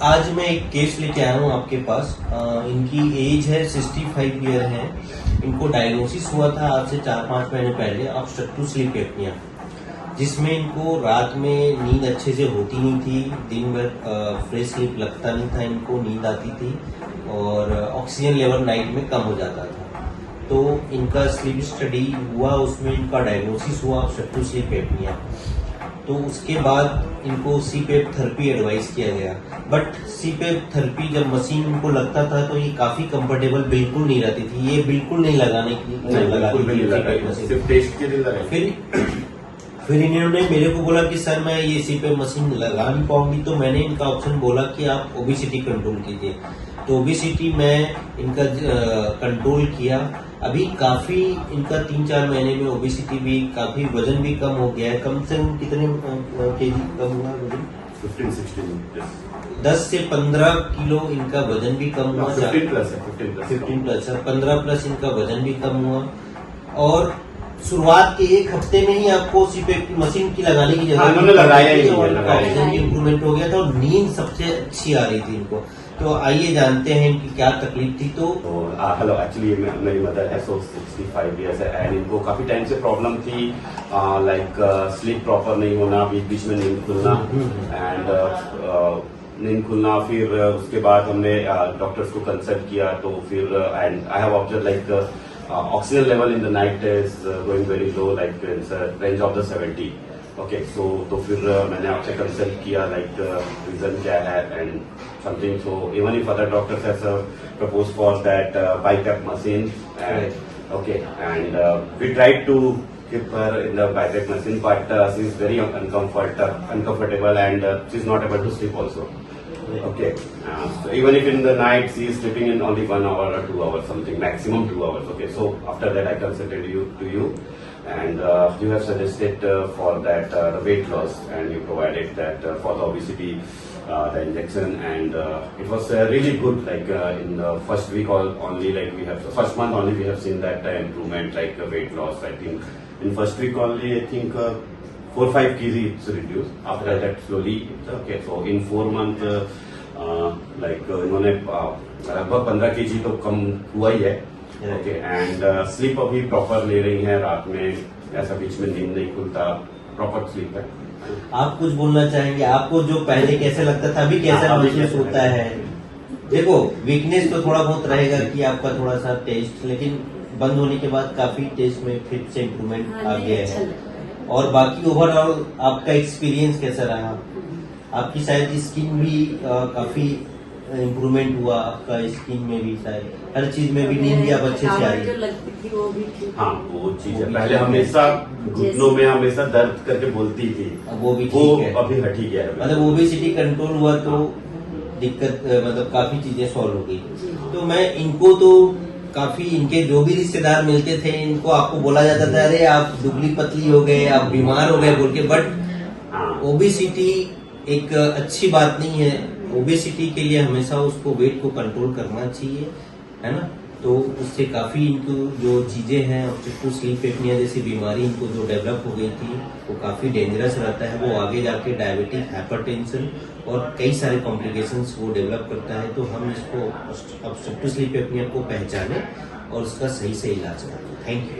आज मैं एक केस लेके आया हूँ आपके पास। इनकी एज है 65 ईयर है। इनको डायग्नोसिस हुआ था आज से 4-5 महीने पहले ऑब्स्ट्रक्टिव स्लीप एपनिया, जिसमें इनको रात में नींद अच्छे से होती नहीं थी, दिन भर फ्रेश स्लीप लगता नहीं था, इनको नींद आती थी और ऑक्सीजन लेवल नाइट में कम हो जाता था। तो इनका स्लीप स्टडी हुआ, उसमें इनका डायग्नोसिस हुआ ऑब्स्ट्रक्टिव स्लीप एपनिया। तो उसके बाद इनको सीपेप थेरेपी एडवाइस किया गया, बट सीपेप थेरेपी जब मशीन इनको लगता था तो ये काफी कंफर्टेबल बिल्कुल नहीं रहती थी, ये बिल्कुल नहीं लगाने की फिर इन्होंने मेरे को बोला कि सर मैं ये सीपेप मशीन लगा नहीं पाऊंगी, तो मैंने इनका ऑप्शन बोला कि आप ओबेसिटी कंट्रोल कीजिए। तो ओबेसिटी मैं इनका कंट्रोल किया। अभी काफी इनका 3-4 महीने में ओबेसिटी भी काफी, वजन भी कम हो गया है। कम से कम कितने केजी कम हुआ वजन? 15-16 10 से 15 किलो इनका वजन भी कम हुआ। 15 प्लस 15 प्लस इनका वजन भी कम हुआ। और शुरुआत के 1 हफ्ते में ही आपको सीपेप की मशीन की लगाने की जगह ऑक्सीजन इम्प्रूवमेंट हो गया था और नींद सबसे अच्छी आ रही थी इनको। तो आइए जानते हैं इनकी क्या तकलीफ थी। तो हेलो, एक्चुअली मेरी मदर है 65 ईयर्स है एंड इनको काफी टाइम से प्रॉब्लम थी, लाइक स्लीप प्रॉपर नहीं होना, बीच बीच में नींद खुलना एंड नींद खुलना। फिर उसके बाद हमने डॉक्टर्स को कंसल्ट किया, तो फिर and I have observe like oxygen level in the night is going very low, like range of the 70। Okay, so तो फिर मैंने आपसे कंसल्ट किया लाइक रीजन क्या है and something. So even if other doctors have propose for that BiPAP machine and okay, and we tried to keep her in the BiPAP machine, but she is very uncomfortable and she is not able to sleep also. Okay, so even if in the night she is sleeping in only 1 hour or 2 hours, something maximum 2 hours. Okay, so after that I consulted you and you have suggested for that the weight loss, and you provided that for the obesity the injection, and it was really good. Like in the first week only, like we have first month only we have seen that improvement, like weight loss. I think in first week only, I think 4-5 kg it's reduced. After that slowly, okay. So in 4 month like इन्होंने लगभग 15 kg तो कम हुआ ही है। Okay, and sleep अभी proper ले रही है, रात में ऐसा बीच में नींद नहीं खुलता, प्रॉपर स्लीप है। आप कुछ बोलना चाहेंगे? आपको जो पहले कैसे लगता था, अभी कैसा महसूस होता है? देखो, वीकनेस तो थोड़ा बहुत रहेगा कि आपका थोड़ा सा टेस्ट, लेकिन बंद होने के बाद काफी टेस्ट में फिर से इम्प्रूवमेंट आ गया है। और बाकी ओवरऑल आपका एक्सपीरियंस कैसा रहा? आपकी शायद स्किन भी काफी इम्प्रूवमेंट हुआ, आपका स्किन में भी शायद हर चीज में भी नींद भी आप अच्छे से आ रही है। हाँ, वो चीज है। पहले हमेशा घुटनों में हमेशा दर्द करके बोलती थी, वो भी ठीक है, अभी हटी गया है। मतलब ओबेसिटी कंट्रोल हुआ तो दिक्कत, मतलब काफी चीजें सॉल्व हो गई। तो मैं इनको तो काफी, इनके जो भी रिश्तेदार मिलते थे इनको आपको बोला जाता था अरे आप दुबली पतली हो गए, आप बीमार हो गए बोल के, बट ओबेसिटी एक अच्छी बात नहीं है। ओबेसिटी के लिए हमेशा उसको वेट को कंट्रोल करना चाहिए, है ना। तो उससे काफी इनको जो चीजें हैं, ऑब्स्ट्रक्टिव स्लीप एपनिया जैसी बीमारी इनको जो डेवलप हो गई थी वो काफी डेंजरस रहता है। वो आगे जाके डायबिटिक, हाइपरटेंशन और कई सारे कॉम्प्लिकेशंस वो डेवलप करता है। तो हम इसको ऑब्स्ट्रक्टिव स्लीप एपनिया को पहचाने और उसका सही से इलाज करें। Thank you.